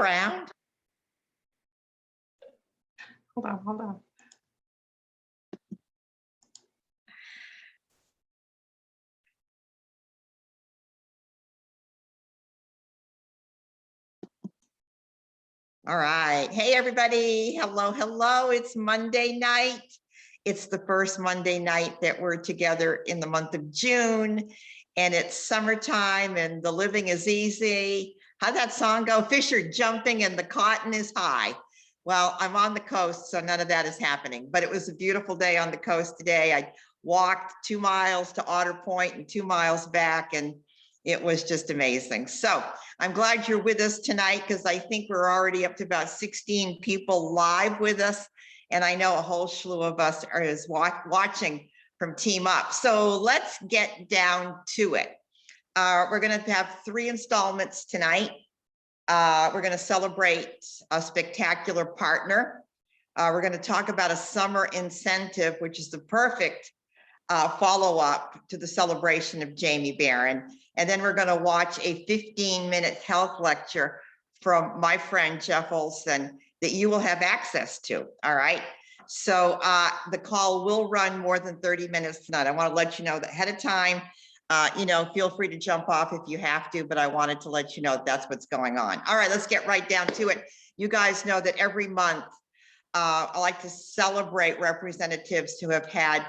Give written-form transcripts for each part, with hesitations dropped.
around. Hold on. All right. Hey, everybody. Hello. It's Monday night. It's the first Monday night that we're together in the month of June, and it's summertime and the living is easy. How'd that song go? Fish are jumping and the cotton is high. Well, I'm on the coast, so none of that is happening, but it was a beautiful day on the coast today. I walked 2 miles to Otter Point and 2 miles back, and it was just amazing. So I'm glad you're with us tonight, because I think we're already up to about 16 people live with us. And I know a whole slew of us are watching from Team Up. So let's get down to it. We're going to have 3 installments tonight. We're going to celebrate a spectacular partner. We're going to talk about a summer incentive, which is the perfect follow-up to the celebration of Jamie Barron. And then we're going to watch a 15-minute health lecture from my friend Jeff Olson that you will have access to. All right. So the call will run more than 30 minutes tonight. I want to let you know that ahead of time. Feel free to jump off if you have to, but I wanted to let you know that's what's going on. All right, let's get right down to it. You guys know that every month I like to celebrate representatives who have had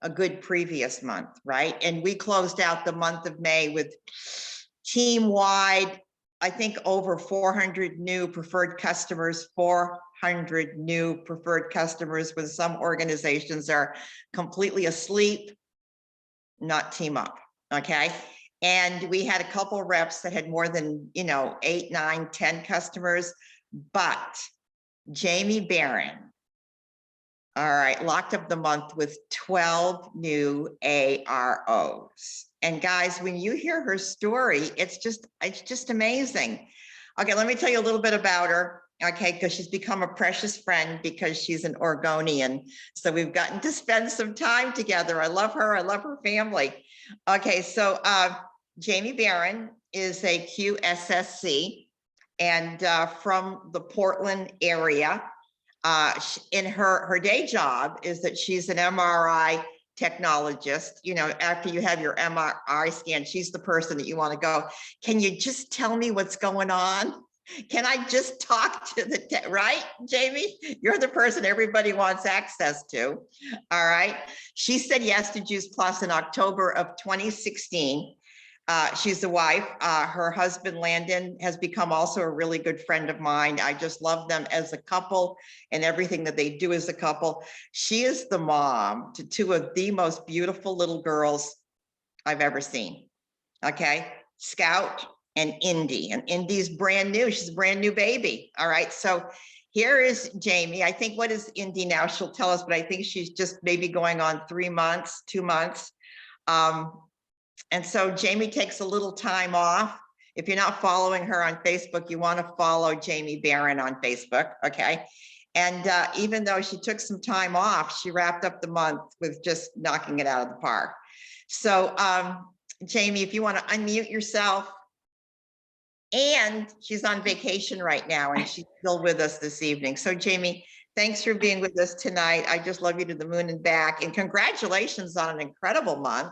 a good previous month, right? And we closed out the month of May with team-wide, I think over 400 new preferred customers, 400 new preferred customers, with some organizations are completely asleep, not Team Up, okay? And we had a couple reps that had more than, 8, 9, 10 customers, but Jamie Barron, all right, locked up the month with 12 new AROs. And guys, when you hear her story, it's just amazing. Okay, let me tell you a little bit about her, okay, because she's become a precious friend because she's an Oregonian. So we've gotten to spend some time together. I love her. I love her family. Okay, so Jamie Barron is a QSSC and from the Portland area. In her day job is that she's an MRI technologist. After you have your MRI scan, she's the person that you want to go, can you just tell me what's going on? Can I just talk to the right, Jamie? You're the person everybody wants access to. All right. She said yes to Juice Plus in October of 2016. She's the wife. Her husband, Landon, has become also a really good friend of mine. I just love them as a couple and everything that they do as a couple. She is the mom to 2 of the most beautiful little girls I've ever seen. Okay, Scout and Indy. And Indy's brand new. She's a brand new baby. All right, so here is Jamie. I think, what is Indy now? She'll tell us, but I think she's just maybe going on 3 months, 2 months. And so Jamie takes a little time off. If you're not following her on Facebook, you want to follow Jamie Barron on Facebook, okay? And even though she took some time off, she wrapped up the month with just knocking it out of the park. So Jamie, if you want to unmute yourself. And she's on vacation right now, and she's still with us this evening. So Jamie, thanks for being with us tonight. I just love you to the moon and back. And congratulations on an incredible month.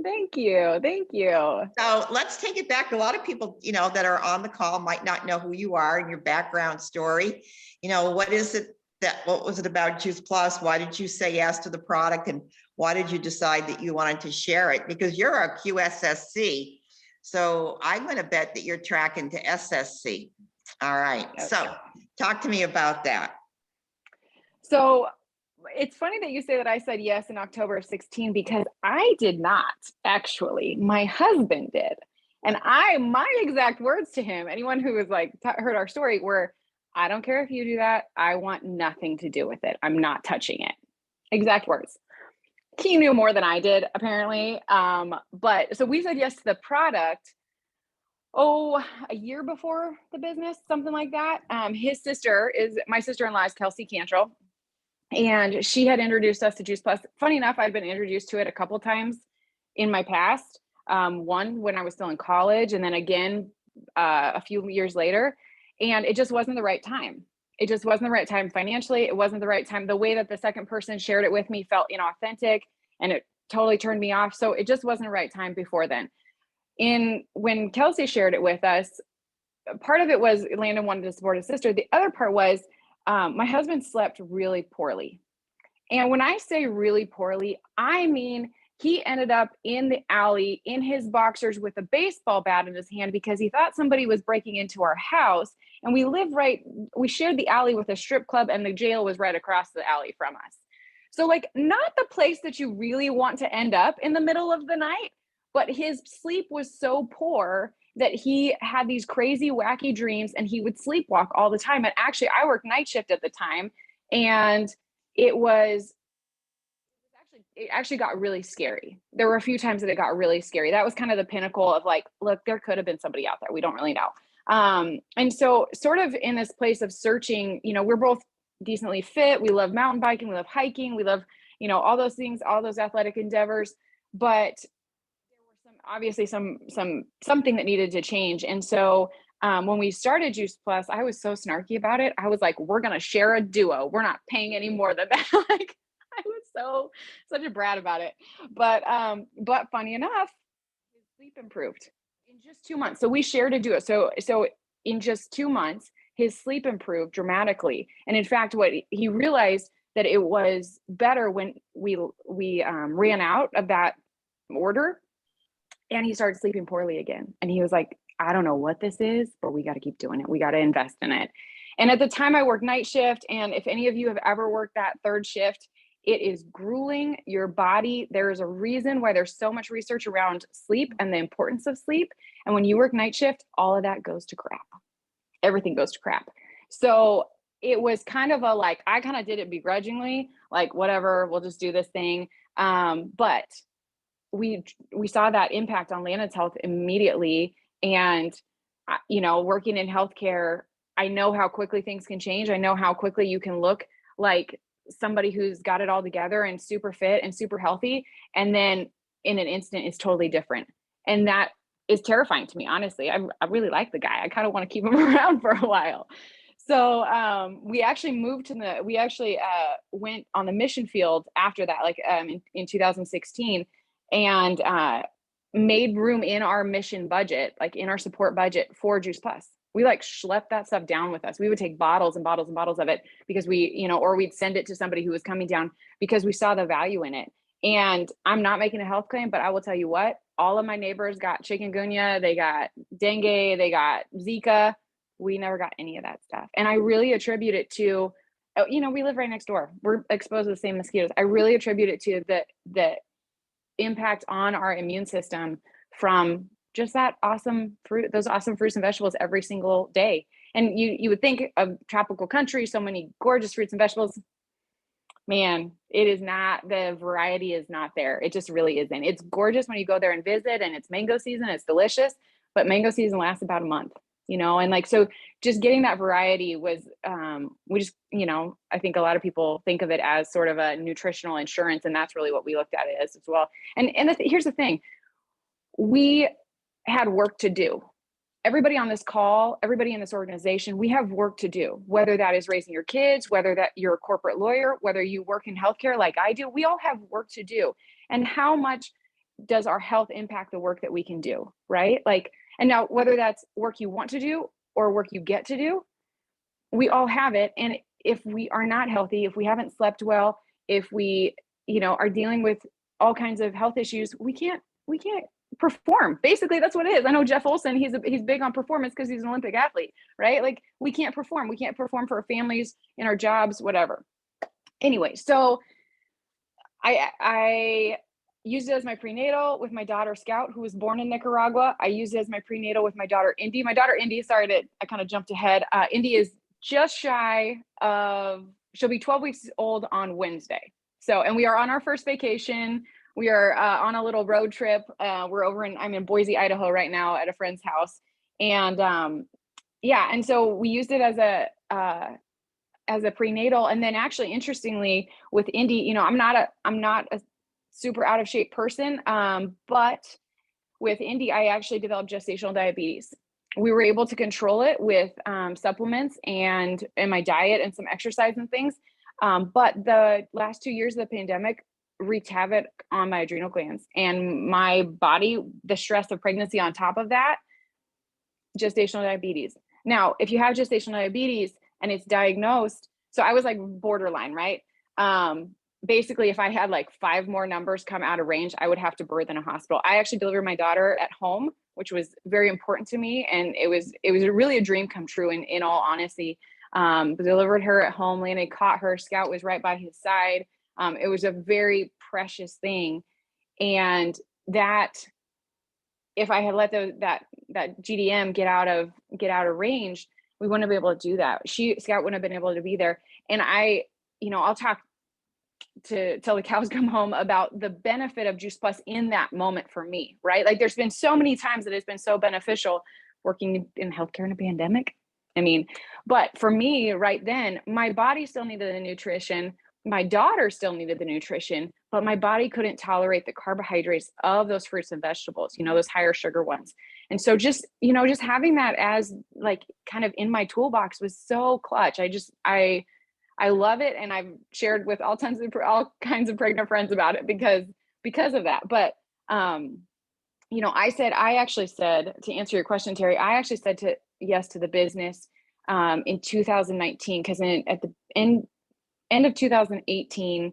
Thank you. Thank you. So let's take it back. A lot of people, that are on the call might not know who you are and your background story. What was it about Juice Plus? Why did you say yes to the product? And why did you decide that you wanted to share it? Because you're a QSSC. So I'm going to bet that you're tracking to SSC. All right. Okay. So talk to me about that. So it's funny that you say that I said yes in October of 16, because I did not, actually. My husband did. And my exact words to him, anyone who was heard our story, were, I don't care if you do that. I want nothing to do with it. I'm not touching it. Exact words. He knew more than I did, apparently. But so we said yes to the product, a year before the business, something like that. My sister-in-law is Kelsey Cantrell. And she had introduced us to Juice Plus. Funny enough, I'd been introduced to it a couple times in my past. One when I was still in college, and then again a few years later. And it just wasn't the right time. It just wasn't the right time financially. It wasn't the right time. The way that the second person shared it with me felt inauthentic, and it totally turned me off. So it just wasn't the right time before then. When Kelsey shared it with us, part of it was Landon wanted to support his sister. The other part was my husband slept really poorly. And when I say really poorly, I mean, he ended up in the alley in his boxers with a baseball bat in his hand because he thought somebody was breaking into our house. And we shared the alley with a strip club, and the jail was right across the alley from us. So, like, not the place that you really want to end up in the middle of the night, but his sleep was so poor that he had these crazy, wacky dreams, and he would sleepwalk all the time. And actually, I worked night shift at the time, and it actually got really scary. There were a few times that it got really scary. That was kind of the pinnacle of like, look, there could have been somebody out there. We don't really know. And so sort of in this place of searching, we're both decently fit. We love mountain biking. We love hiking. We love, all those things, all those athletic endeavors. But there were something that needed to change. And so when we started Juice Plus, I was so snarky about it. I was like, we're going to share a duo. We're not paying any more than that. Like, I was such a brat about it. But funny enough, his sleep improved in just 2 months. So we shared a duo. So in just 2 months, his sleep improved dramatically. And in fact, what he realized that it was better when we ran out of that order, and he started sleeping poorly again. And he was like, I don't know what this is, but we got to keep doing it. We got to invest in it. And at the time I worked night shift. And if any of you have ever worked that third shift, it is grueling. Your body, there is a reason why there's so much research around sleep and the importance of sleep. And when you work night shift, all of that goes to crap. Everything goes to crap. So it was kind of I kind of did it begrudgingly, like, whatever, we'll just do this thing. But we saw that impact on Landon's health immediately. And, working in healthcare, I know how quickly things can change. I know how quickly you can look like somebody who's got it all together and super fit and super healthy, and then in an instant it's totally different. And that is terrifying to me, honestly. I really like the guy. I kind of want to keep him around for a while. So we actually went on the mission field after that, like in 2016, and made room in our mission budget, like in our support budget, for Juice Plus. We schlepped that stuff down with us. We would take bottles and bottles and bottles of it because or we'd send it to somebody who was coming down because we saw the value in it. And I'm not making a health claim, but I will tell you what, all of my neighbors got chikungunya, they got dengue, they got Zika. We never got any of that stuff. And I really attribute it to, we live right next door. We're exposed to the same mosquitoes. I really attribute it to the impact on our immune system from just that awesome fruit, those awesome fruits and vegetables every single day. And you would think of tropical country, so many gorgeous fruits and vegetables. Man, it is not, the variety is not there. It just really isn't. It's gorgeous when you go there and visit, and it's mango season, it's delicious, but mango season lasts about a month, and so just getting that variety was, I think a lot of people think of it as sort of a nutritional insurance, and that's really what we looked at it as well. And here's the thing, we had work to do. Everybody on this call, everybody in this organization, we have work to do, whether that is raising your kids, whether that you're a corporate lawyer, whether you work in healthcare like I do, we all have work to do. And how much does our health impact the work that we can do, right? And now whether that's work you want to do or work you get to do, we all have it. And if we are not healthy, if we haven't slept well, if we, are dealing with all kinds of health issues, we can't perform. Basically, that's what it is. I know Jeff Olson, he's big on performance because he's an Olympic athlete, right? We can't perform. We can't perform for our families, in our jobs, whatever. Anyway, so I used it as my prenatal with my daughter Scout, who was born in Nicaragua. I used it as my prenatal with my daughter Indy. My daughter Indy, I kind of jumped ahead. Indy is just shy of, she'll be 12 weeks old on Wednesday. So, and we are on our first vacation. We are on a little road trip. I'm in Boise, Idaho right now at a friend's house. And and so we used it as a prenatal. And then actually, interestingly, with Indy, I'm not a super out of shape person. But with Indy, I actually developed gestational diabetes. we were able to control it with supplements and my diet and some exercise and things. But the last 2 years of the pandemic wreaked havoc on my adrenal glands and my body, the stress of pregnancy on top of that, gestational diabetes. Now, if you have gestational diabetes and it's diagnosed, so I was like borderline, right? Basically, if I had like 5 more numbers come out of range, I would have to birth in a hospital. I actually delivered my daughter at home, which was very important to me. And it was really a dream come true in all honesty. Delivered her at home, Landon caught her, Scout was right by his side. It was a very precious thing. And that, if I had let that GDM get out of range, we wouldn't have been able to do that. Scout wouldn't have been able to be there. And I'll talk till the cows come home about the benefit of Juice Plus in that moment for me, right? Like there's been so many times that it's been so beneficial working in healthcare in a pandemic. I mean, but for me right then, my body still needed the nutrition. My daughter still needed the nutrition, but my body couldn't tolerate the carbohydrates of those fruits and vegetables, those higher sugar ones. And so just having that as like kind of in my toolbox was so clutch. I love it. And I've shared with all kinds of pregnant friends about it because of that. But, I actually said, to answer your question, Terry, I actually said yes to the business in 2019, because at the end of 2018,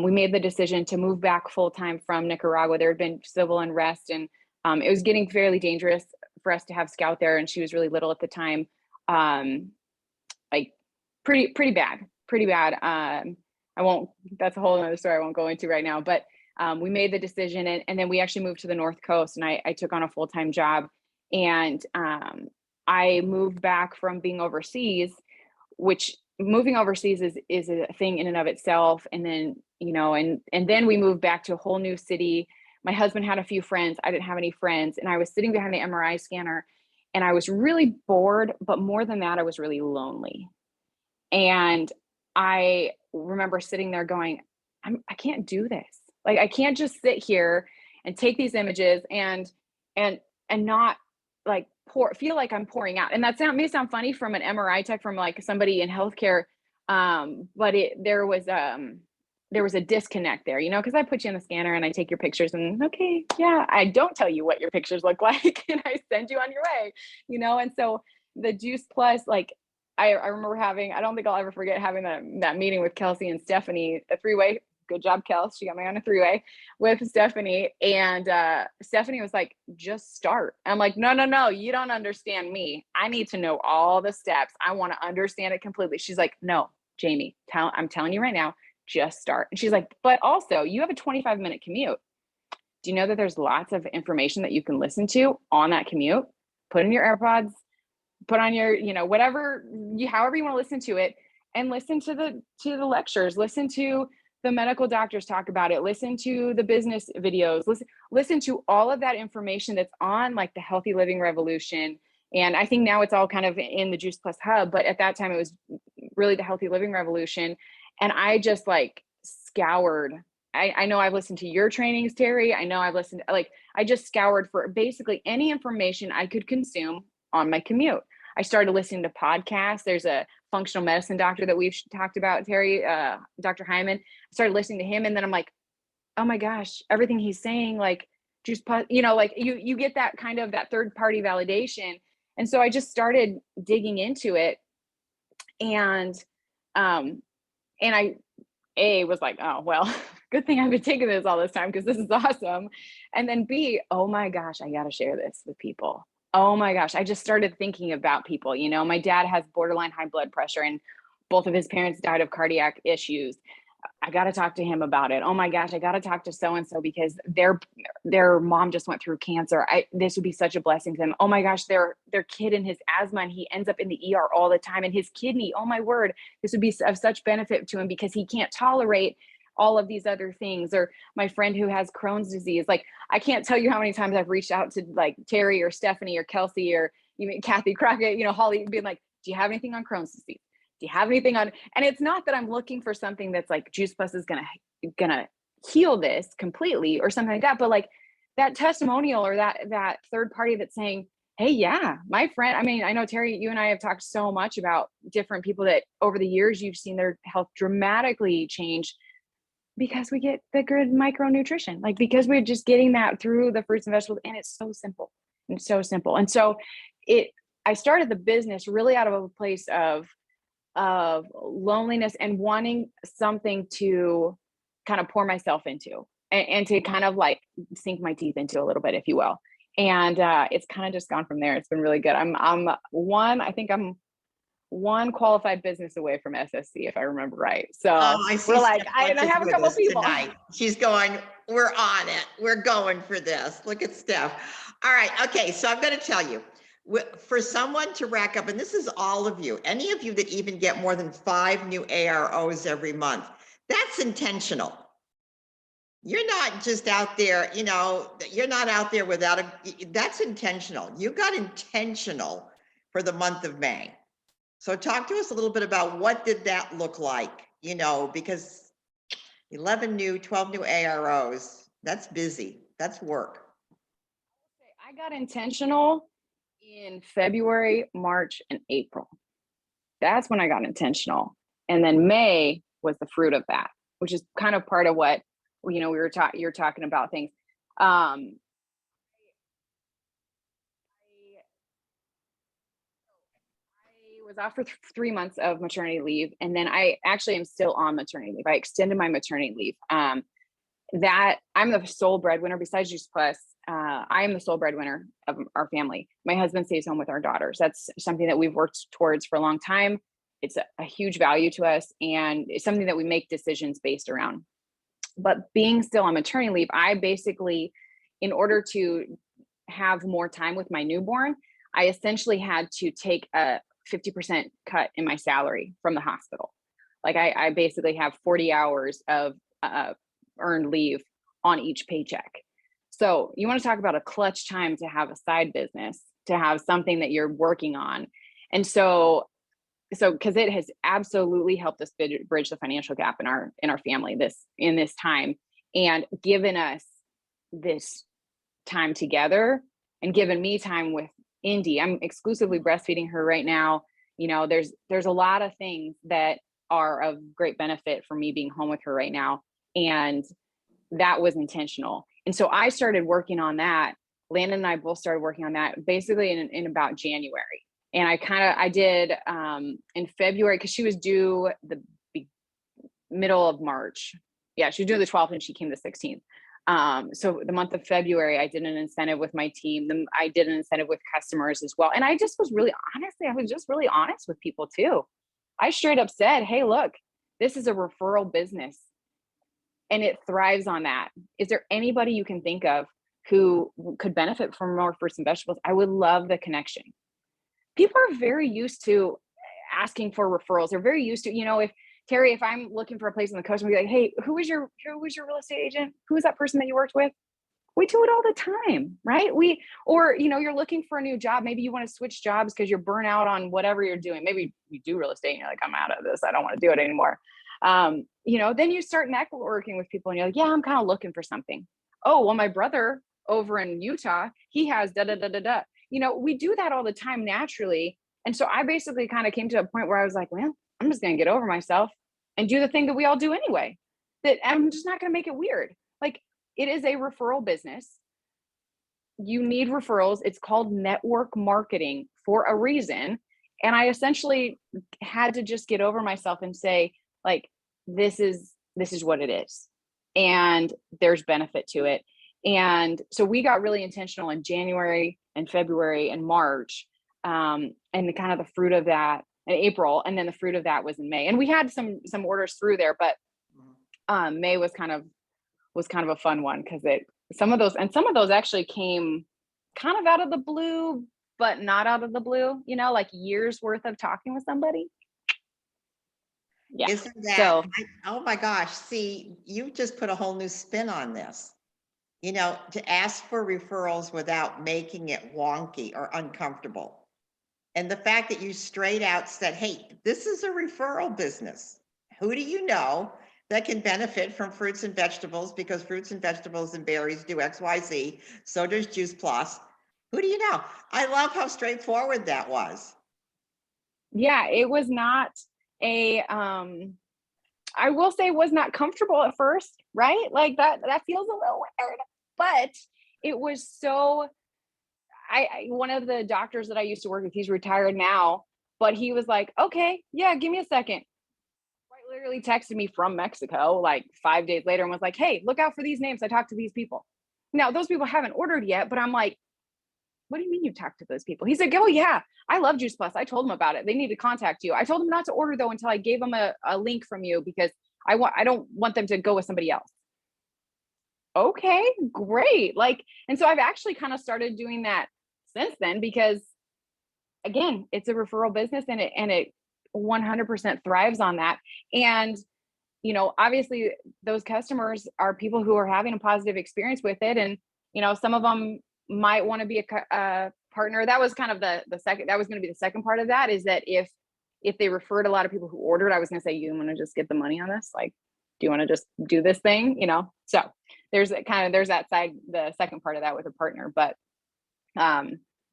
we made the decision to move back full-time from Nicaragua. There had been civil unrest, and it was getting fairly dangerous for us to have Scout there. And she was really little at the time. Like pretty bad. That's a whole other story I won't go into right now, but we made the decision, and then we actually moved to the North Coast, and I took on a full-time job, and I moved back from being overseas, which moving overseas is a thing in and of itself. And then, and then we moved back to a whole new city. My husband had a few friends. I didn't have any friends. And I was sitting behind the MRI scanner, and I was really bored, but more than that, I was really lonely. And I remember sitting there going, I can't do this. Like, I can't just sit here and take these images and not like feel like I'm pouring out. And that may sound funny from an MRI tech, from like somebody in healthcare. But there was a disconnect there, because I put you in the scanner and I take your pictures, and okay, yeah, I don't tell you what your pictures look like, and I send you on your way, and so the Juice Plus, like, I remember I don't think I'll ever forget having that meeting with Kelsey and Stephanie, a 3-way. Good job, Kelsey. She got me on a 3-way with Stephanie. And Stephanie was like, just start. I'm like, no, you don't understand me. I need to know all the steps. I want to understand it completely. She's like, no, Jamie, I'm telling you right now, just start. And she's like, but also you have a 25-minute commute. Do you know that there's lots of information that you can listen to on that commute? Put in your AirPods, put on your, however you want to listen to it, and listen to the lectures, listen to the medical doctors talk about it, listen to the business videos, listen to all of that information that's on like the Healthy Living Revolution. And I think now it's all kind of in the Juice Plus hub, but at that time it was really the Healthy Living Revolution. And I just like scoured. I know I've listened to your trainings, Terry. I know I've listened, I just scoured for basically any information I could consume on my commute. I started listening to podcasts. There's a functional medicine doctor that we've talked about, Terry, Dr. Hyman. I started listening to him, and then I'm like, oh my gosh, everything he's saying, like, Juice Plus, like you get that kind of that third party validation. And so I just started digging into it, and I was like, oh, well, good thing I've been taking this all this time, because this is awesome. And then B, oh my gosh, I got to share this with people. Oh my gosh, I just started thinking about people. My dad has borderline high blood pressure, and both of his parents died of cardiac issues. I got to talk to him about it. Oh my gosh, I got to talk to so-and-so because their mom just went through cancer. This would be such a blessing to them. Oh my gosh, their kid and his asthma, and he ends up in the ER all the time, and his kidney. Oh my word, this would be of such benefit to him because he can't tolerate all of these other things. Or my friend who has Crohn's disease. Like, I can't tell you how many times I've reached out to like Terry or Stephanie or Kelsey or even Kathy Crockett, Holly, being like, do you have anything on Crohn's disease? Do you have anything on? And it's not that I'm looking for something that's like Juice Plus is gonna heal this completely or something like that, but like that testimonial or that third party that's saying, Hey, yeah, my friend, I mean, I know Terry, you and I have talked so much about different people that over the years you've seen their health dramatically change because we get the good micronutrition, like because we're just getting that through the fruits and vegetables, and it's so simple. It's so simple. And so it I started the business really out of a place of loneliness and wanting something to kind of pour myself into and to kind of like sink my teeth into a little bit, if you will. And it's kind of just gone from there. It's been really good. I'm one qualified business away from SSC, if I remember right. So Oh, I see we're like, Steph and I Bunches have a with couple of us people. tonight. She's going, we're on it. We're going for this. Look at Steph. All right. Okay. So I'm going to tell you, for someone to rack up, and this is all of you, any of you that even get more than 5 new AROs every month, that's intentional. You're not just out there, you're not out there without that's intentional. You got intentional for the month of May. So talk to us a little bit about what did that look like, because 12 new AROs, that's busy. That's work. I got intentional in February, March, and April. That's when I got intentional. And then May was the fruit of that, which is kind of part of what, you're talking about things. I was off for 3 months of maternity leave, and then I actually am still on maternity leave. I extended my maternity leave. That I'm the sole breadwinner besides Juice Plus. I am the sole breadwinner of our family. My husband stays home with our daughters. That's something that we've worked towards for a long time. It's a huge value to us, and it's something that we make decisions based around. But being still on maternity leave, I basically, in order to have more time with my newborn, I essentially had to take a 50% cut in my salary from the hospital. Like I basically have 40 hours of earned leave on each paycheck. So you want to talk about a clutch time to have a side business, to have something that you're working on. And so because it has absolutely helped us bridge the financial gap in our family in this time, and given us this time together, and given me time with Indy. I'm exclusively breastfeeding her right now. There's a lot of things that are of great benefit for me being home with her right now, and that was intentional. And so I started working on that. Landon and I both started working on that basically in about January. And I did in February, because she was due the middle of March. Yeah, she was due the 12th and she came the 16th. So the month of February, I did an incentive with my team. I did an incentive with customers as well. And I just was really, honestly, I was just really honest with people too. I straight up said, hey, look, this is a referral business and it thrives on that. Is there anybody you can think of who could benefit from more fruits and vegetables? I would love the connection. People are very used to asking for referrals. They're very used to, if Terry, if I'm looking for a place in the coast, and be like, hey, who was your real estate agent? Who is that person that you worked with? We do it all the time, right? You're looking for a new job. Maybe you want to switch jobs because you're burnt out on whatever you're doing. Maybe you do real estate and you're like, I'm out of this. I don't want to do it anymore. Then you start networking with people and you're like, yeah, I'm kind of looking for something. Oh, well, my brother over in Utah, he has da da da da da. We do that all the time naturally. And so I basically kind of came to a point where I was like, well, I'm just going to get over myself and do the thing that we all do anyway. That I'm just not going to make it weird. Like, it is a referral business. You need referrals. It's called network marketing for a reason. And I essentially had to just get over myself and say, like, this is what it is. And there's benefit to it. And so we got really intentional in January and February and March. And kind of the fruit of that in April. And then the fruit of that was in May. And we had some orders through there, but May was kind of a fun one because some of those actually came kind of out of the blue, but not out of the blue, like years worth of talking with somebody. Yeah. Isn't that, oh my gosh, see, you just put a whole new spin on this. To ask for referrals without making it wonky or uncomfortable. And the fact that you straight out said, hey, this is a referral business. Who do you know that can benefit from fruits and vegetables? Because fruits and vegetables and berries do X, Y, Z. So does Juice Plus. Who do you know? I love how straightforward that was. Yeah, it was not a I will say was not comfortable at first, right? Like that feels a little weird, but it was so one of the doctors that I used to work with, he's retired now, but he was like, "Okay, yeah, give me a second." Quite literally texted me from Mexico like 5 days later and was like, "Hey, look out for these names. I talked to these people." Now, those people haven't ordered yet, but I'm like, "What do you mean you talked to those people?" He's like, "Oh yeah, I love Juice Plus. I told them about it. They need to contact you. I told them not to order though until I gave them a link from you because I don't want them to go with somebody else." Okay, great. Like, and so I've actually kind of started doing that since then because again, it's a referral business and it 100% thrives on that. And obviously those customers are people who are having a positive experience with it, and some of them might want to be a partner. That was kind of the second. That was going to be the second part of that. Is that if they referred a lot of people who ordered, I was going to say, you want to just get the money on this? Like, do you want to just do this thing? So there's that side, the second part of that with a partner. But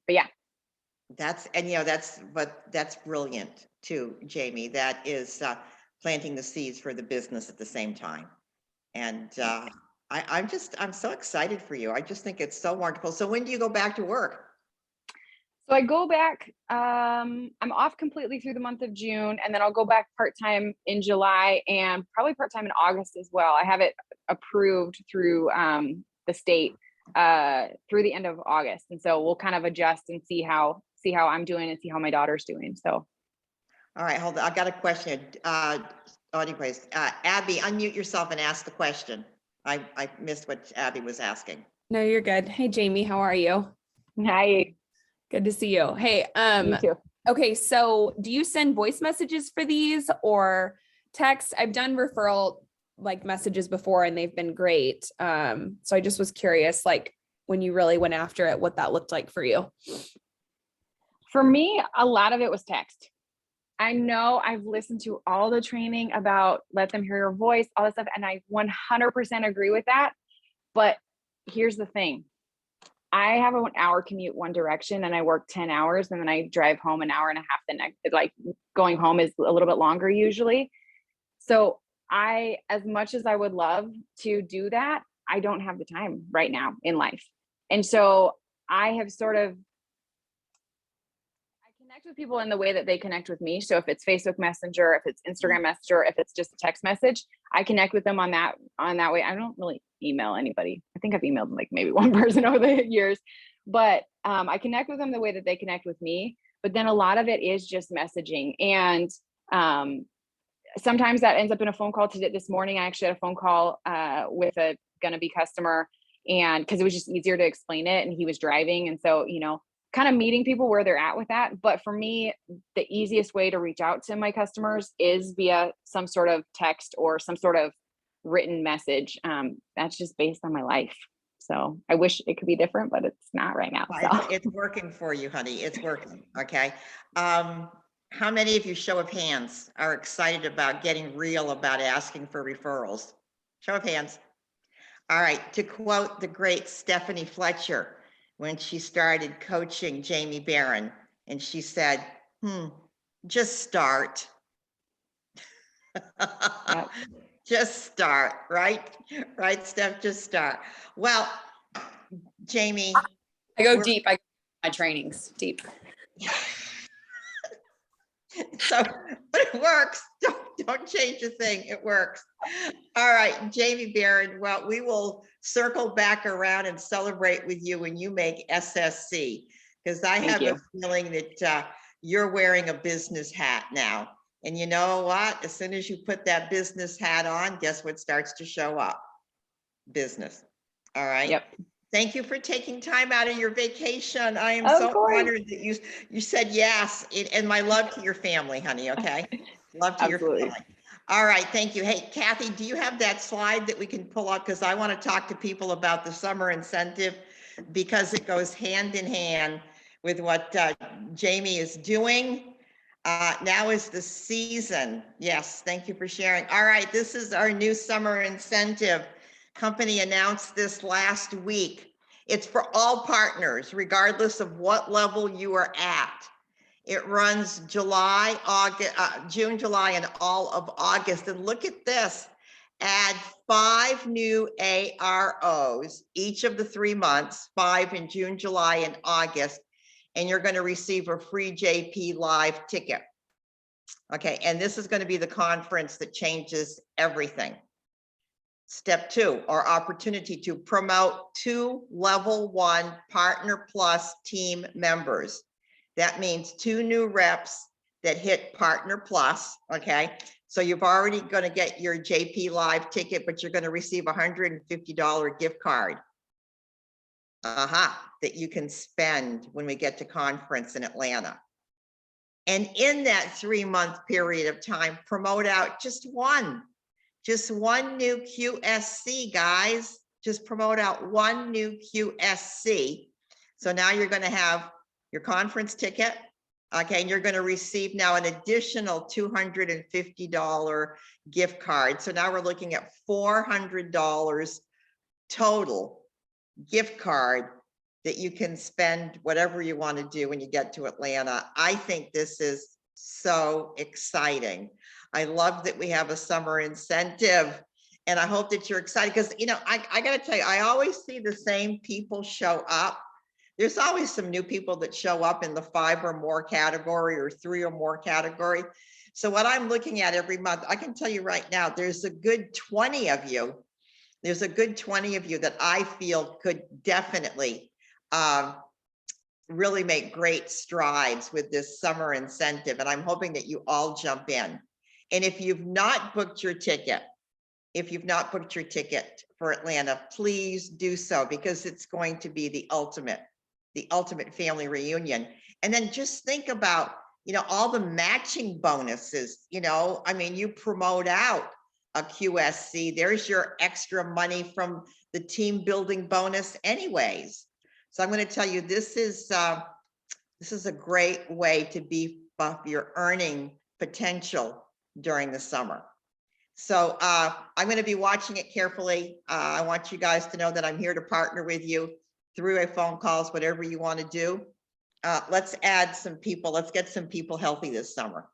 yeah. That's brilliant too, Jamie. That is planting the seeds for the business at the same time. And I'm so excited for you. I just think it's so wonderful. So when do you go back to work? So I go back, I'm off completely through the month of June, and then I'll go back part-time in July and probably part-time in August as well. I have it approved through the state through the end of August. And so we'll kind of adjust and see how I'm doing and see how my daughter's doing. So. All right, hold on. I got a question. Anyways, Abby, unmute yourself and ask the question. I missed what Abby was asking. No, you're good. Hey, Jamie, how are you? Hi. Good to see you. Hey, You too. okay, so do you send voice messages for these or text? I've done referral like messages before and they've been great. So I just was curious, like when you really went after it, what that looked like for you. For me, a lot of it was text. I know I've listened to all the training about let them hear your voice, all this stuff, and I 100% agree with that. But here's the thing. I have an hour commute one direction and I work 10 hours and then I drive home an hour and a half the next, like going home is a little bit longer usually. So as much as I would love to do that, I don't have the time right now in life. And so I have I connect with people in the way that they connect with me. So if it's Facebook Messenger, if it's Instagram Messenger, if it's just a text message, I connect with them on that way. I don't really email anybody. I think I've emailed like maybe one person over the years, but I connect with them the way that they connect with me. But then a lot of it is just messaging. And sometimes that ends up in a phone call. This morning, I actually had a phone call with a gonna be customer, and because it was just easier to explain it and he was driving. And so, kind of meeting people where they're at with that. But for me, the easiest way to reach out to my customers is via some sort of text or some sort of written message. That's just based on my life. So I wish it could be different, but it's not right now. So. It's working for you, honey. It's working. Okay. How many of you, show of hands, are excited about getting real about asking for referrals? Show of hands. All right. To quote the great Stephanie Fletcher, when she started coaching Jamie Barron, and she said, just start. Yep. Just start, right? Right, Steph, just start. Well, Jamie. I go deep. I go my trainings deep. So, but it works. Don't change a thing. It works. All right, Jamie Barron. Well, we will circle back around and celebrate with you when you make SSC, because I have a feeling that you're wearing a business hat now. And you know what? As soon as you put that business hat on, guess what starts to show up? Business. All right. Yep. Thank you for taking time out of your vacation. I am so honored that you said yes, and my love to your family, honey. Okay. Love to your family. All right. Thank you. Hey, Kathy, do you have that slide that we can pull up? Because I want to talk to people about the summer incentive, because it goes hand in hand with what Jamie is doing. Now is the season. Yes. Thank you for sharing. All right. This is our new summer incentive. Company announced this last week, It's for all partners, regardless of what level you are at. It runs July, August, June, July, and all of August. And look at this. Add 5 new AROs each of the 3 months, 5 in June, July, and August, and you're going to receive a free JP Live ticket. Okay, and this is going to be the conference that changes everything. Step 2, or opportunity to promote 2 level 1 Partner Plus team members. That means 2 new reps that hit Partner Plus, okay? So you've already going to get your JP Live ticket, but you're going to receive a $150 gift card. That you can spend when we get to conference in Atlanta. And in that 3-month period of time, promote out just one new QSC, guys. Just promote out 1 new QSC. So now you're going to have your conference ticket. Okay, and you're going to receive now an additional $250 gift card. So now we're looking at $400 total gift card that you can spend whatever you want to do when you get to Atlanta. I think this is so exciting. I love that we have a summer incentive, and I hope that you're excited because, you know, I got to tell you, I always see the same people show up. There's always some new people that show up in the 5 or more category or 3 or more category. So what I'm looking at every month, I can tell you right now, there's a good 20 of you. There's a good 20 of you that I feel could definitely really make great strides with this summer incentive. And I'm hoping that you all jump in. And if you've not booked your ticket, for Atlanta, please do so, because it's going to be the ultimate family reunion. And then just think about, you know, all the matching bonuses. You know, I mean, you promote out a QSC, there's your extra money from the team building bonus anyways. So I'm going to tell you, this is a great way to beef up your earning potential during the summer. So I'm going to be watching it carefully. I want you guys to know that I'm here to partner with you through a phone calls, whatever you want to do. Let's add some people. Let's get some people healthy this summer.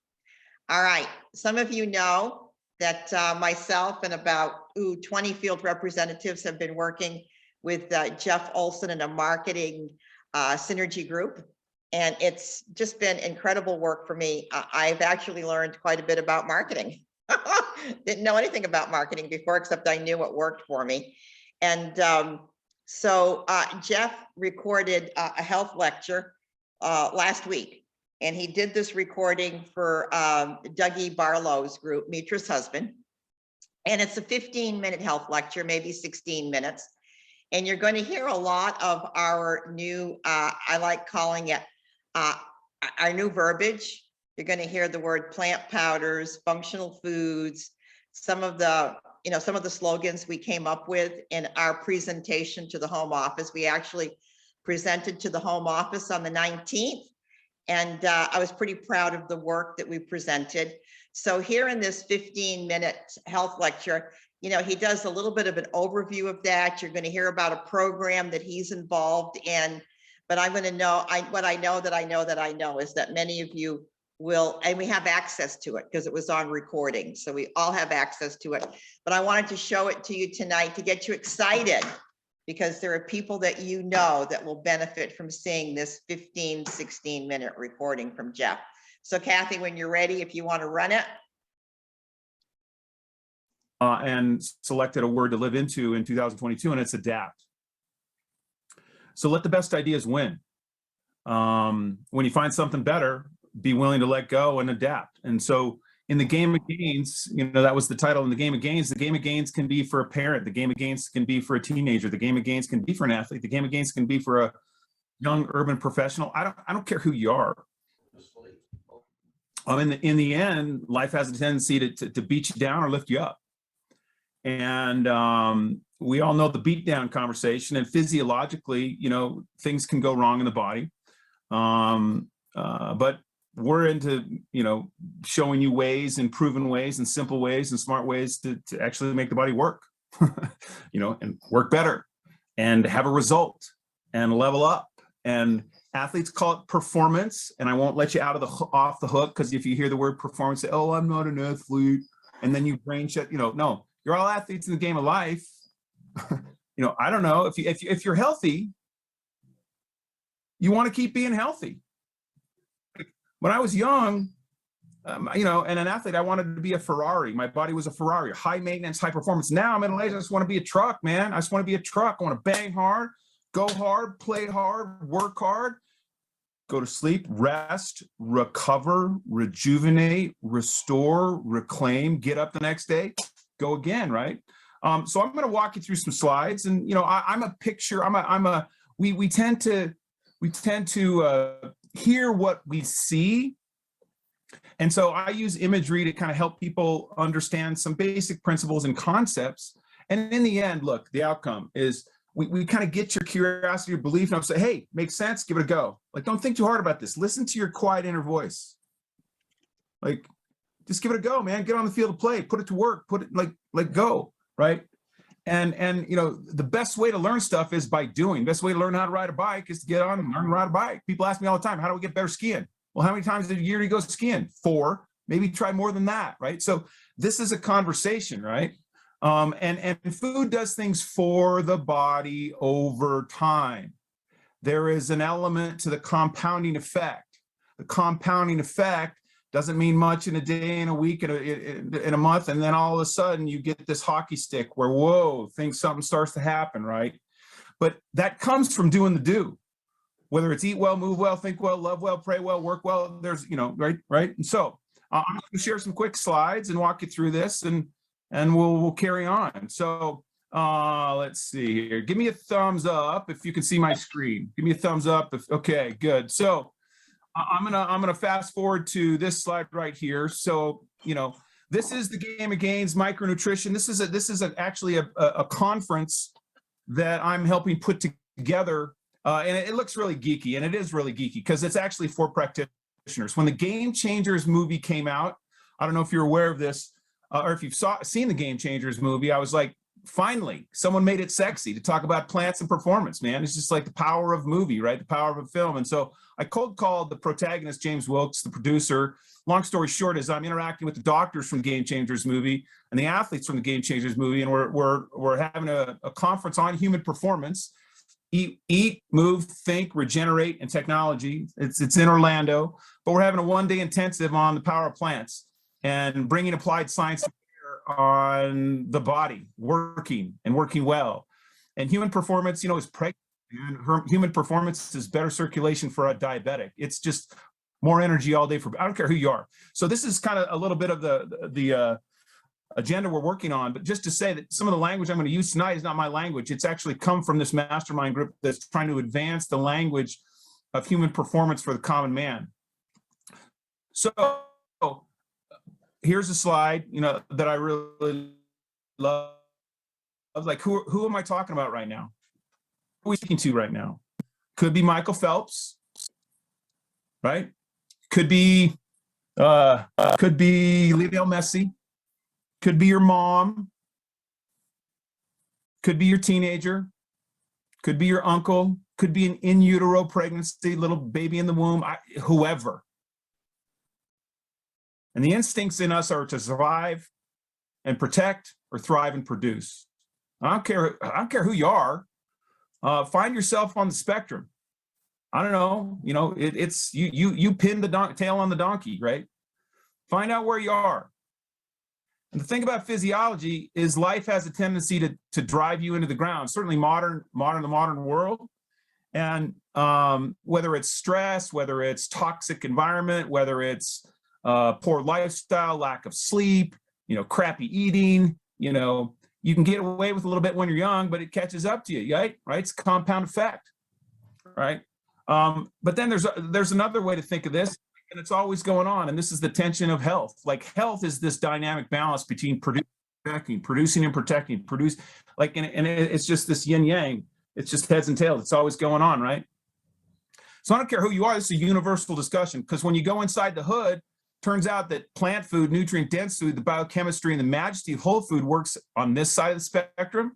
All right. Some of you know that myself and about 20 field representatives have been working with Jeff Olson in a marketing synergy group. And it's just been incredible work for me. I've actually learned quite a bit about marketing. Didn't know anything about marketing before, except I knew what worked for me. And so Jeff recorded a health lecture last week. And he did this recording for Dougie Barlow's group, Mitra's husband. And it's a 15-minute health lecture, maybe 16 minutes. And you're going to hear a lot of our new, I like calling it our new verbiage. You're going to hear the word plant powders, functional foods, some of the slogans we came up with in our presentation to the home office. We actually presented to the home office on the 19th. And I was pretty proud of the work that we presented. So here in this 15-minute health lecture, you know, he does a little bit of an overview of that. You're going to hear about a program that he's involved in. But I'm going to know, what I know is that many of you will, and we have access to it because it was on recording. So we all have access to it. But I wanted to show it to you tonight to get you excited, because there are people that you know that will benefit from seeing this 16-minute recording from Jeff. So Kathy, when you're ready, if you want to run it. And selected a word to live into in 2022, and it's adapt. So let the best ideas win. When you find something better, be willing to let go and adapt. And so in the game of gains, you know, that was the title. In the game of gains can be for a parent. The game of gains can be for a teenager. The game of gains can be for an athlete. The game of gains can be for a young urban professional. I don't care who you are. In the end, life has a tendency to beat you down or lift you up. And we all know the beatdown conversation, and physiologically, you know, things can go wrong in the body. But we're into, you know, showing you ways and proven ways and simple ways and smart ways to actually make the body work, you know, and work better and have a result. and level up. And athletes call it performance, and I won't let you off the hook, because if you hear the word performance, say, oh, I'm not an athlete, and then you brain shut, no, you're all athletes in the game of life. I don't know, if you're healthy, you want to keep being healthy. When I was young, and an athlete, I wanted to be a Ferrari. My body was a Ferrari, high maintenance, high performance. Now I'm in age, I just want to be a truck, man. I just want to be a truck. I want to bang hard, go hard, play hard, work hard, go to sleep, rest, recover, rejuvenate, restore, reclaim, get up the next day, go again, right? So I'm going to walk you through some slides, and I'm a picture. We tend to hear what we see. And so I use imagery to kind of help people understand some basic principles and concepts. And in the end, look, the outcome is we kind of get your curiosity, your belief, and I'll say, hey, makes sense, give it a go. Like, don't think too hard about this. Listen to your quiet inner voice. Like, just give it a go, man. Get on the field of play, put it to work, put it like go, right? And the best way to learn stuff is by doing. Best way to learn how to ride a bike is to get on and learn to ride a bike. People ask me all the time, how do we get better skiing? Well, how many times a year do you go skiing? 4, maybe try more than that, right? So this is a conversation, right? And food does things for the body over time. There is an element to the compounding effect. The compounding effect doesn't mean much in a day, in a week, in a month, and then all of a sudden you get this hockey stick where, whoa, something starts to happen, right? But that comes from doing the do. Whether it's eat well, move well, think well, love well, pray well, work well, there's, right? And so I'm going to share some quick slides and walk you through this, and we'll carry on. So let's see here. Give me a thumbs up if you can see my screen. Give me a thumbs up. Okay, good. So I'm gonna fast forward to this slide right here. So this is the Game of Gains micronutrition. This is actually a conference that I'm helping put together. And it looks really geeky, and it is really geeky because it's actually for practitioners. When the Game Changers movie came out, I don't know if you're aware of this, or if you've seen the Game Changers movie, I was like, finally, someone made it sexy to talk about plants and performance, man. It's just like the power of movie, right? The power of a film. And so I cold called the protagonist, James Wilkes, the producer. Long story short is I'm interacting with the doctors from the Game Changers movie and the athletes from the Game Changers movie, and we're having a conference on human performance. Eat, move, think, regenerate, and technology. It's in Orlando, but we're having a one-day intensive on the power of plants and bringing applied science on the body, working well. And human performance, is pregnant. And human performance is better circulation for a diabetic. It's just more energy all day I don't care who you are. So this is kind of a little bit of the agenda we're working on, but just to say that some of the language I'm going to use tonight is not my language. It's actually come from this mastermind group that's trying to advance the language of human performance for the common man. So here's a slide, that I really love. I was like, who am I talking about right now? Who are we speaking to right now? Could be Michael Phelps, right? Could be Lionel Messi. Could be your mom, could be your teenager, could be your uncle, could be an in utero pregnancy, little baby in the womb, whoever. And the instincts in us are to survive and protect or thrive and produce. I don't care who you are. Find yourself on the spectrum. I don't know, it's you pin the tail on the donkey, right? Find out where you are. And the thing about physiology is life has a tendency to drive you into the ground, certainly the modern world. And whether it's stress, whether it's toxic environment, whether it's poor lifestyle, lack of sleep, crappy eating, you can get away with a little bit when you're young, but it catches up to you, right? It's a compound effect, right? But then there's another way to think of this. And it's always going on. And this is the tension of health. Like health is this dynamic balance between producing and protecting, and it's just this yin yang. It's just heads and tails. It's always going on, right? So I don't care who you are. This is a universal discussion, because when you go inside the hood, turns out that plant food, nutrient dense food, the biochemistry, and the majesty of whole food works on this side of the spectrum,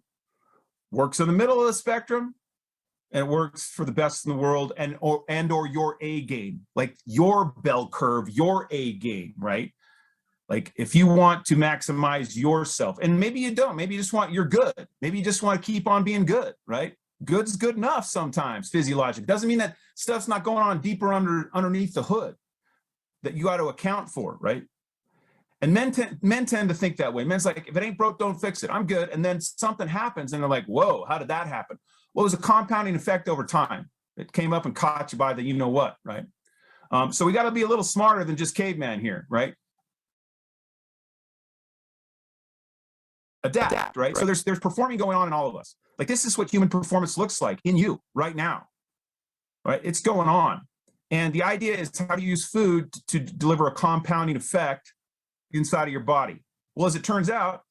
works in the middle of the spectrum, and it works for the best in the world and or your A game, like your bell curve, your A game, right? Like if you want to maximize yourself, and maybe you don't, maybe you just want, you're good. Maybe you just want to keep on being good, right? Good's good enough sometimes, physiologic. Doesn't mean that stuff's not going on deeper underneath the hood that you got to account for, right? And men tend to think that way. Men's like, if it ain't broke, don't fix it. I'm good. And then something happens and they're like, whoa, how did that happen? Well, it was a compounding effect over time. It came up and caught you by the you know what, right? So we got to be a little smarter than just caveman here, right? Adapt, right? So there's performing going on in all of us. Like this is what human performance looks like in you right now, right? It's going on. And the idea is how to use food to deliver a compounding effect inside of your body. Well, as it turns out,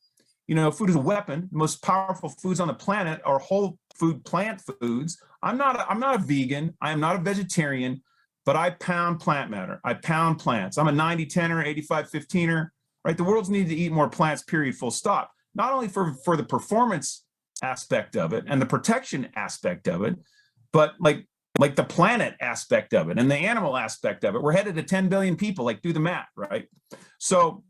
you know, food is a weapon. The most powerful foods on the planet are whole food plant foods. I'm not a vegan. I am not a vegetarian, but I pound plant matter. I pound plants. I'm a 90-10er, 85-15er, right? The world's needed to eat more plants, period, full stop. Not only for the performance aspect of it and the protection aspect of it, but like the planet aspect of it and the animal aspect of it. We're headed to 10 billion people, like do the math, right? So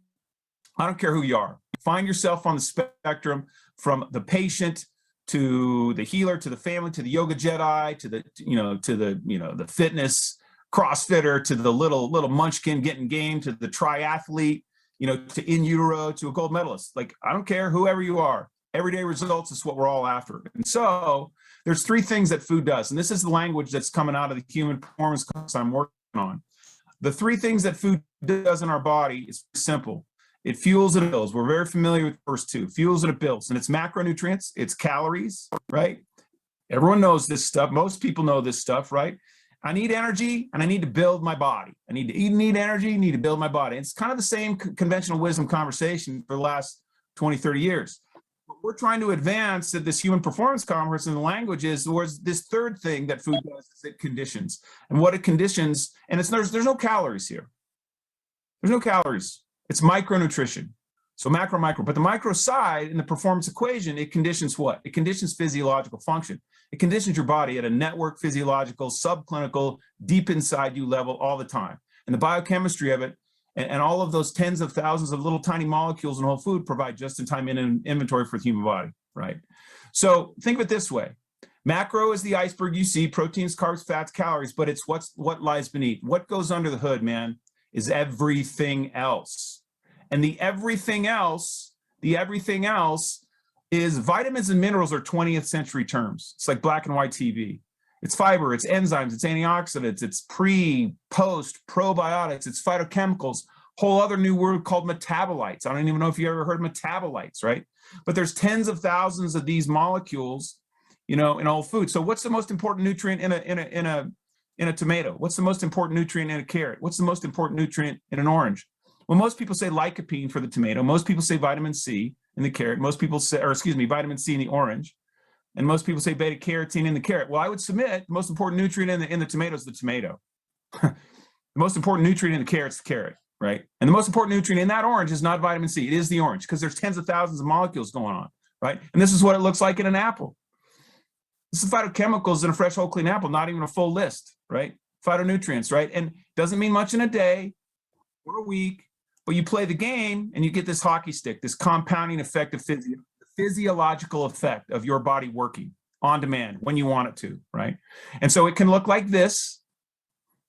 I don't care who you are. Find yourself on the spectrum from the patient to the healer, to the family, to the yoga Jedi, to the fitness CrossFitter, to the little munchkin getting game, to the triathlete, to in utero, to a gold medalist. Like, I don't care, whoever you are, everyday results is what we're all after. And so there's three things that food does. And this is the language that's coming out of the human performance course I'm working on. The three things that food does in our body is simple. It fuels and it builds. We're very familiar with the first two, fuels and it builds. And it's macronutrients, it's calories, right? Everyone knows this stuff. Most people know this stuff, right? I need energy and I need to build my body. I need to eat, need energy, need to build my body. It's kind of the same conventional wisdom conversation for the last 20, 30 years. But we're trying to advance at this human performance conference, and the language is towards this third thing that food does is it conditions. And what it conditions, and there's no calories here. There's no calories. It's micronutrition. So macro, but the micro side in the performance equation, it conditions what? It conditions physiological function. It conditions your body at a network, physiological, subclinical, deep inside you level all the time. And the biochemistry of it and all of those tens of thousands of little tiny molecules in whole food provide just-in-time inventory for the human body, right? So think of it this way. Macro is the iceberg you see, proteins, carbs, fats, calories, but it's what lies beneath. What goes under the hood, man, is everything else. And the everything else is vitamins and minerals are 20th century terms. It's like black and white TV. It's fiber, it's enzymes, it's antioxidants, it's pre, post, probiotics, it's phytochemicals, whole other new word called metabolites. I don't even know if you ever heard of metabolites, right? But there's tens of thousands of these molecules, in all food. So what's the most important nutrient in a tomato? What's the most important nutrient in a carrot? What's the most important nutrient in an orange? Well, most people say lycopene for the tomato. Most people say vitamin C in the carrot. Most people say, vitamin C in the orange. And most people say beta carotene in the carrot. Well, I would submit the most important nutrient in the tomato is the tomato. The most important nutrient in the carrot is the carrot, right? And the most important nutrient in that orange is not vitamin C. It is the orange because there's tens of thousands of molecules going on, right? And this is what it looks like in an apple. This is phytochemicals in a fresh, whole, clean apple, not even a full list, right? Phytonutrients, right? And doesn't mean much in a day or a week, but you play the game and you get this hockey stick, this compounding effect of physiological effect of your body working on demand when you want it to, right? And so it can look like this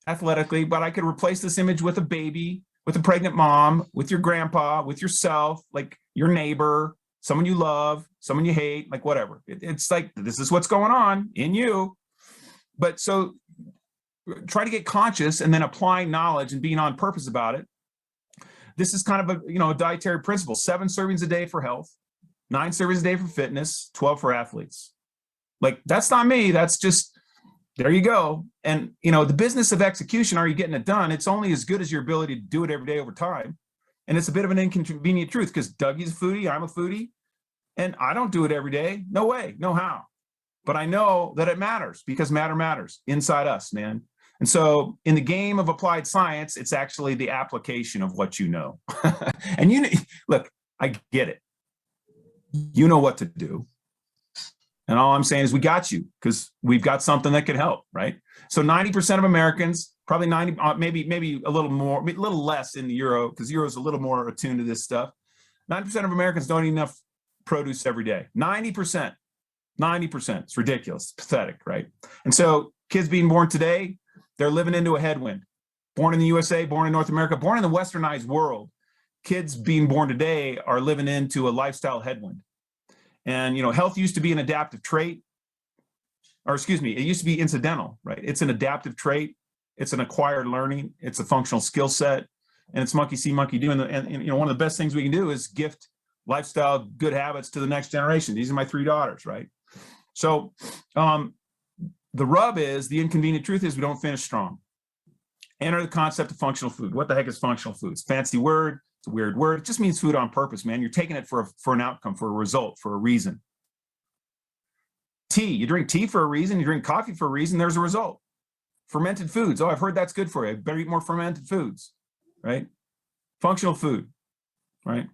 athletically, but I could replace this image with a baby, with a pregnant mom, with your grandpa, with yourself, like your neighbor, someone you love, someone you hate, like whatever. It's like, this is what's going on in you. But so try to get conscious and then applying knowledge and being on purpose about it. This is kind of a dietary principle: 7 servings a day for health, 9 servings a day for fitness, 12 for athletes. Like, that's not me. That's just, there you go. And, the business of execution, are you getting it done? It's only as good as your ability to do it every day over time. And it's a bit of an inconvenient truth because Dougie's a foodie, I'm a foodie, and I don't do it every day. No way, no how. But I know that it matters because matter matters inside us, man. And so in the game of applied science, it's actually the application of what you know. And look, I get it. You know what to do. And all I'm saying is we got you because we've got something that can help, right? So 90% of Americans, probably 90, maybe a little more, a little less in the euro, because euro is a little more attuned to this stuff. 90% of Americans don't eat enough produce every day. 90%. It's ridiculous, pathetic, right? And so kids being born today, they're living into a headwind. Born in the USA, born in North America, born in the westernized world, kids being born today are living into a lifestyle headwind. And, health used to be an adaptive trait, or excuse me, it used to be incidental, right? It's an adaptive trait. It's an acquired learning. It's a functional skill set, and it's monkey see, monkey do. And one of the best things we can do is gift lifestyle good habits to the next generation. These are my 3 daughters, right? So the rub is, the inconvenient truth is we don't finish strong. Enter the concept of functional food. What the heck is functional food? It's a fancy word. It's a weird word. It just means food on purpose, man. You're taking it for an outcome, for a result, for a reason. Tea, you drink tea for a reason. You drink coffee for a reason. There's a result. Fermented foods. Oh, I've heard that's good for you. I better eat more fermented foods, right? Functional food, right?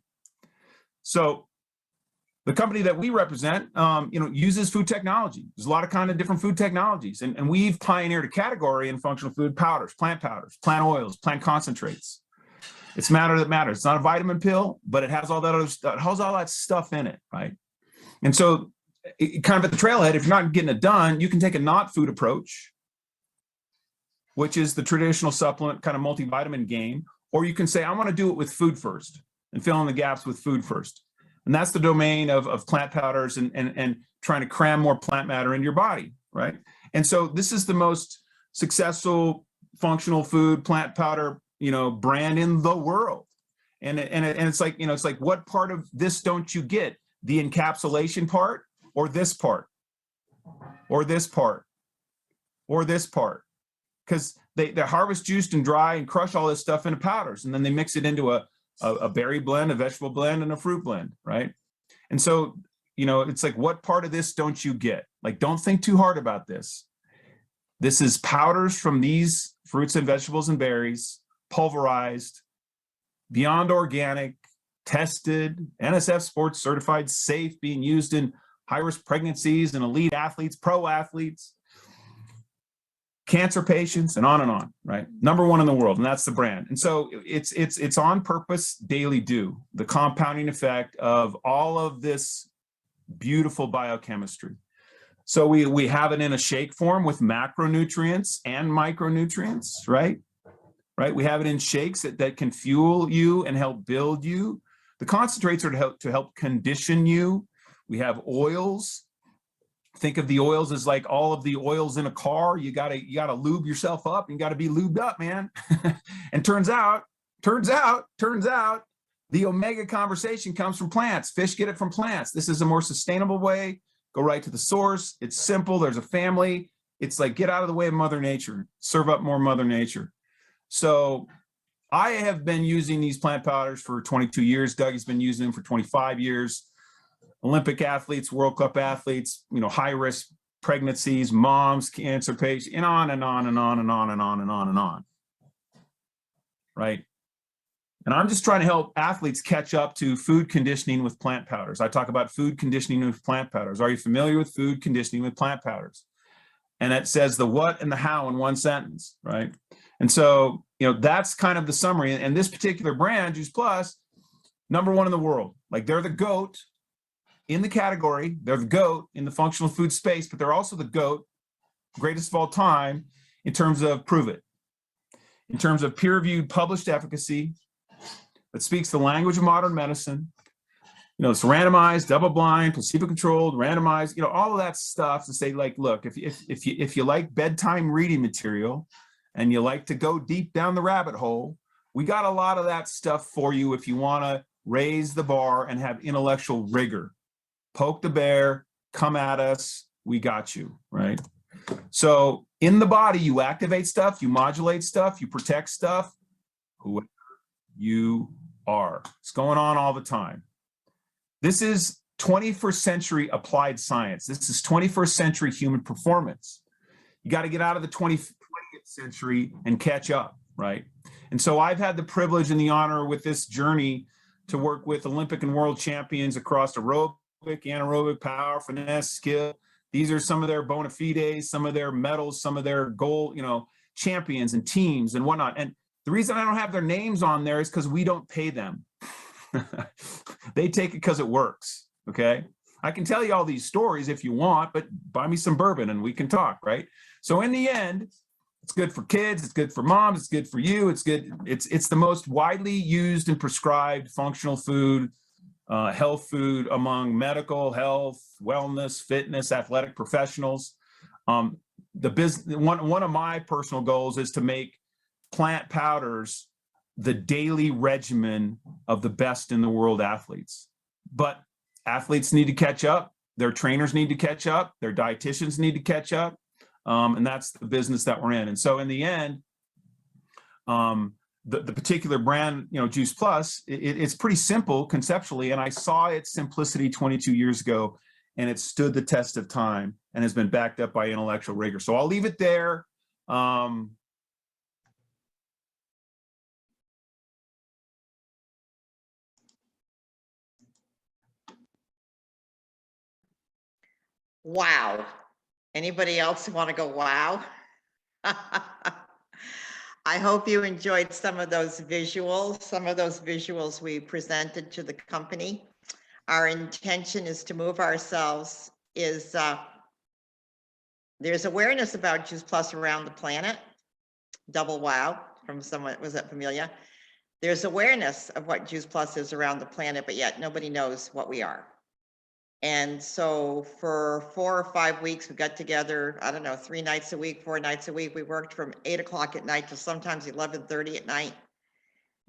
So the company that we represent, uses food technology. There's a lot of kind of different food technologies, and we've pioneered a category in functional food: powders, plant oils, plant concentrates. It's matter that matters. It's not a vitamin pill, but it has all that other stuff. It has all that stuff in it, right? And so, kind of at the trailhead, if you're not getting it done, you can take a not food approach, which is the traditional supplement kind of multivitamin game, or you can say, I want to do it with food first and fill in the gaps with food first. And that's the domain of plant powders and trying to cram more plant matter into your body, right? And so this is the most successful functional food plant powder, brand in the world. And it's like, it's like, what part of this don't you get? The encapsulation part, or this part, or this part, or this part? Because they harvest, juiced, and dry and crush all this stuff into powders, and then they mix it into a berry blend, a vegetable blend, and a fruit blend, right? And so, it's like, what part of this don't you get? Like, don't think too hard about this. This is powders from these fruits and vegetables and berries, pulverized, beyond organic, tested, NSF sports certified, safe, being used in high-risk pregnancies and elite athletes, pro athletes, cancer patients, and on, right? Number 1 in the world, and that's the brand. And so it's on purpose daily do, the compounding effect of all of this beautiful biochemistry. So we have it in a shake form with macronutrients and micronutrients, right? We have it in shakes that can fuel you and help build you. The concentrates are to help condition you. We have oils. Think of the oils as like all of the oils in a car. You gotta lube yourself up, and you gotta be lubed up, man. And turns out, the omega conversation comes from plants. Fish get it from plants. This is a more sustainable way. Go right to the source. It's simple. There's a family. It's like, get out of the way of Mother Nature. Serve up more Mother Nature. So I have been using these plant powders for 22 years. Dougie's been using them for 25 years. Olympic athletes, World Cup athletes, high risk pregnancies, moms, cancer patients, and on and on and on and on and on and on and on. Right? And I'm just trying to help athletes catch up to food conditioning with plant powders. I talk about food conditioning with plant powders. Are you familiar with food conditioning with plant powders? And it says the what and the how in one sentence, right? And so, that's kind of the summary. And this particular brand, Juice Plus, number 1 in the world. Like, they're the GOAT in the category. They're the GOAT in the functional food space, but they're also the GOAT, greatest of all time, in terms of prove it, in terms of peer-reviewed published efficacy that speaks the language of modern medicine. It's randomized, double-blind, placebo-controlled, randomized, all of that stuff to say, like, look, if you like bedtime reading material and you like to go deep down the rabbit hole, we got a lot of that stuff for you if you want to raise the bar and have intellectual rigor. Poke the bear, come at us, we got you, right? So in the body, you activate stuff, you modulate stuff, you protect stuff, whoever you are. It's going on all the time. This is 21st century applied science. This is 21st century human performance. You got to get out of the 20th century and catch up, right? And so I've had the privilege and the honor with this journey to work with Olympic and world champions across aerobic, anaerobic, power, finesse, skill. These are some of their bona fides, some of their medals, some of their gold, champions and teams and whatnot. And the reason I don't have their names on there is because we don't pay them. They take it because it works. Okay. I can tell you all these stories if you want, but buy me some bourbon and we can talk, right? So in the end, it's good for kids, it's good for moms, it's good for you, it's good. It's the most widely used and prescribed functional food, health food among medical, health, wellness, fitness, athletic professionals. One of my personal goals is to make plant powders the daily regimen of the best in the world athletes. But athletes need to catch up, their trainers need to catch up, their dietitians need to catch up, and that's the business that we're in. And so in the end, the particular brand, Juice Plus, it's pretty simple conceptually, and I saw its simplicity 22 years ago, and it stood the test of time and has been backed up by intellectual rigor. So I'll leave it there. Wow. Anybody else want to go wow? I hope you enjoyed some of those visuals. Some of those visuals we presented to the company. Our intention is to move ourselves there's awareness about Juice Plus around the planet. Double wow from someone, was that Familia? There's awareness of what Juice Plus is around the planet, but yet nobody knows what we are. And so for 4 or 5 weeks, we got together, I don't know, 3 nights a week, 4 nights a week. We worked from 8 o'clock at night to sometimes 11:30 at night,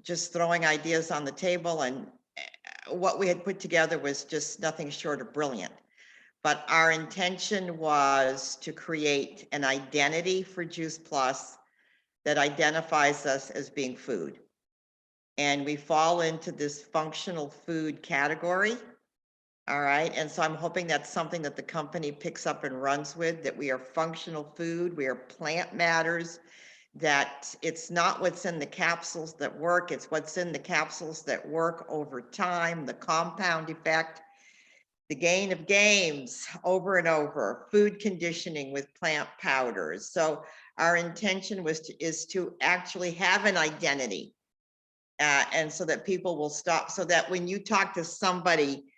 just throwing ideas on the table. And what we had put together was just nothing short of brilliant. But our intention was to create an identity for Juice Plus that identifies us as being food. And we fall into this functional food category. All right. And so I'm hoping that's something that the company picks up and runs with, that we are functional food, we are plant matters, that it's not what's in the capsules that work, it's what's in the capsules that work over time, the compound effect, the gain of gains over and over, food conditioning with plant powders. So our intention is to actually have an identity, and so that people will stop, so that when you talk to somebody,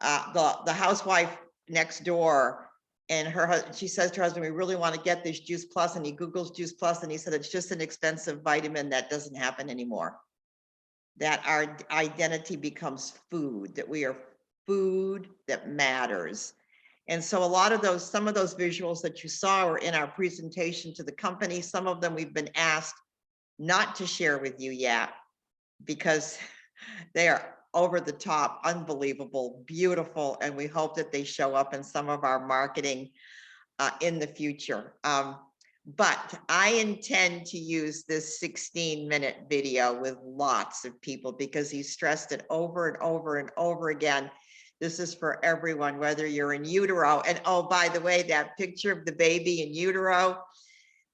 the housewife next door, and she says to her husband, we really want to get this Juice Plus, and he Googles Juice Plus, and he said, it's just an expensive vitamin. That doesn't happen anymore. That our identity becomes food, that we are food that matters. And so some of those visuals that you saw are in our presentation to the company. Some of them we've been asked not to share with you yet, because they are over the top, unbelievable, beautiful, and we hope that they show up in some of our marketing in the future. But I intend to use this 16-minute video with lots of people, because he stressed it over and over and over again. This is for everyone, whether you're in utero. And oh, by the way, that picture of the baby in utero,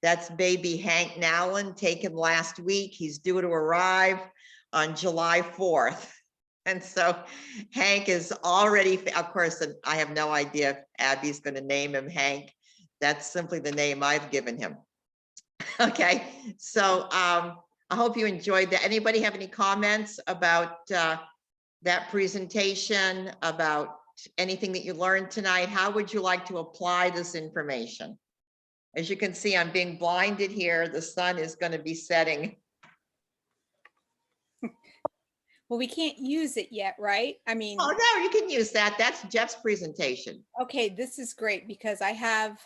that's baby Hank Nowlin, taken last week. He's due to arrive on July 4th. And so Hank is already, of course, and I have no idea if Abby's going to name him Hank. That's simply the name I've given him. Okay, so I hope you enjoyed that. Anybody have any comments about that presentation, about anything that you learned tonight? How would you like to apply this information? As you can see, I'm being blinded here. The sun is going to be setting. Well, we can't use it yet, right? I mean, Oh, no, you can use that. That's Jeff's presentation. okay, this is great, because I have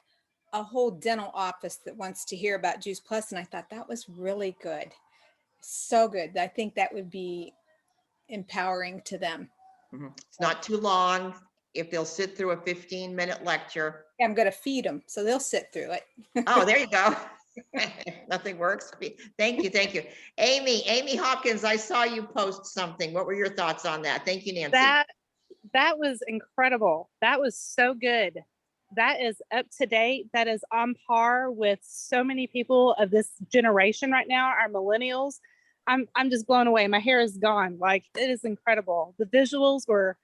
a whole dental office that wants to hear about Juice Plus, and I thought that was really good. So good. I think that would be empowering to them. It's not too long. If they'll sit through a 15-minute lecture. I'm going to feed them, so they'll sit through it. Oh, there you go. Nothing works. Thank you. Thank you. Amy Hopkins, I saw you post something. What were your thoughts on that? Thank you, Nancy. That was incredible. That was so good. That is up to date. That is on par with so many people of this generation right now, our millennials. I'm just blown away. My hair is gone. Like, it is incredible. The visuals were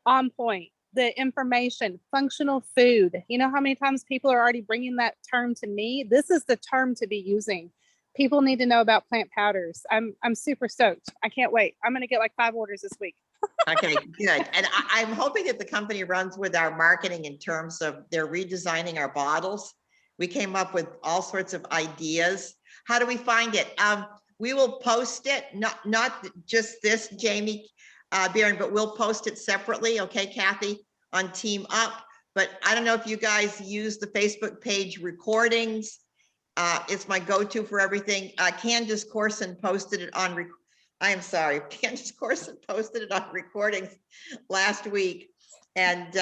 on point. the information, functional food. You know how many times people are already bringing that term to me? This is the term to be using. People need to know about plant powders. I'm super stoked. I can't wait. I'm going to get like 5 orders this week. Okay, good. And I'm hoping that the company runs with our marketing in terms of they're redesigning our bottles. We came up with all sorts of ideas. How do we find it? We will post it, not just this, Jamie Barron, but we'll post it separately. Okay, Kathy, on Team Up. But I don't know if you guys use the Facebook page recordings. It's my go-to for everything. Candace Corson posted it on, Candace Corson posted it on recordings last week. And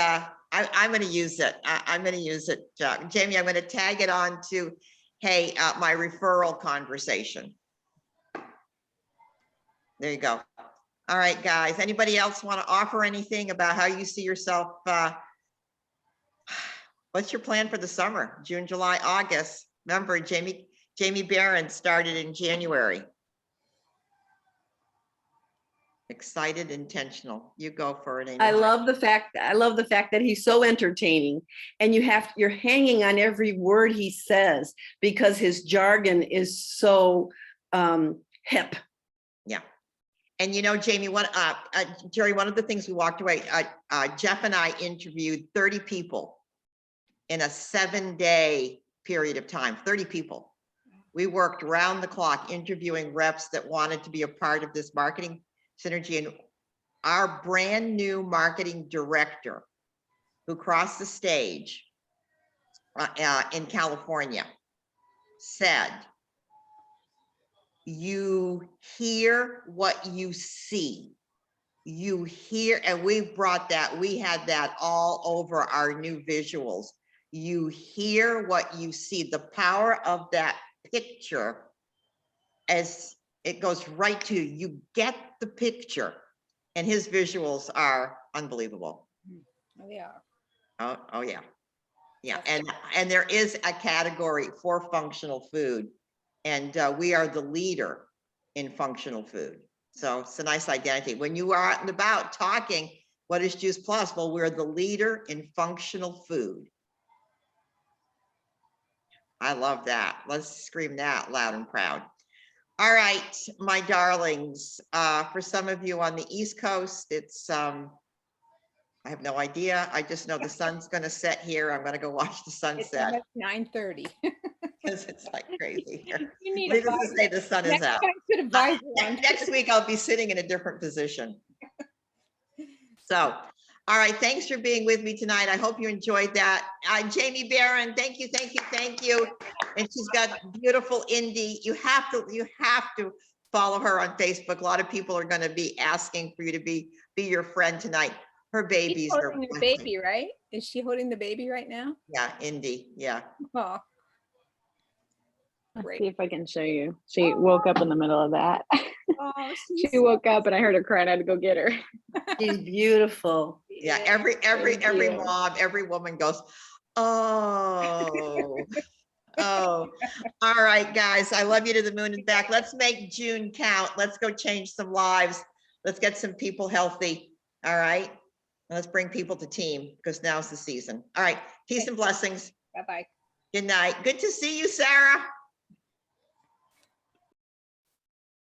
I'm going to use it. I'm going to use it. Jamie, I'm going to tag it on to, hey, my referral conversation. There you go. All right, guys. Anybody else want to offer anything about how you see yourself? What's your plan for the summer? June, July, August. Remember, Jamie Barron started in January. Excited, intentional. You go for it, Amy. I love the fact that he's so entertaining, and you're hanging on every word he says because his jargon is so hip. Yeah. And you know, Jamie, Jerry, one of the things we walked away, Jeff and I interviewed 30 people in a 7-day period of time, 30 people. We worked round the clock interviewing reps that wanted to be a part of this marketing synergy. And our brand new marketing director who crossed the stage in California said, you hear what you see. You hear, and we had that all over our new visuals. You hear what you see. The power of that picture, as it goes right to you get the picture, and his visuals are unbelievable. Oh, yeah. Oh yeah. Yeah. And there is a category for functional food, and we are the leader in functional food. So it's a nice identity. When you are out and about talking, what is Juice Plus? Well, we're the leader in functional food. I love that. Let's scream that loud and proud. All right, my darlings. For some of you on the East Coast, it's I have no idea. I just know the sun's going to set here. I'm going to go watch the sunset. It's 9:30. Because it's like crazy here. You need Needless to say, the sun is out. Next week, I'll be sitting in a different position. So, all right, thanks for being with me tonight. I hope you enjoyed that. Jamie Barron, thank you. And she's got beautiful Indy. You have to follow her on Facebook. A lot of people are going to be asking for you to be your friend tonight. Her babies are holding the baby, right? Is she holding the baby right now? Yeah, Indy. Yeah. Oh. Let's Great. see if I can show you. She woke up in the middle of that. Oh, She woke up and I heard her crying. I had to go get her. She's beautiful. Yeah, every mom, every woman goes, oh, oh. All right, guys, I love you to the moon and back. Let's make June count. Let's go change some lives. Let's get some people healthy. All right. Let's bring people to team, because now's the season. All right. Peace and blessings. Bye-bye. Good night. Good to see you, Sarah.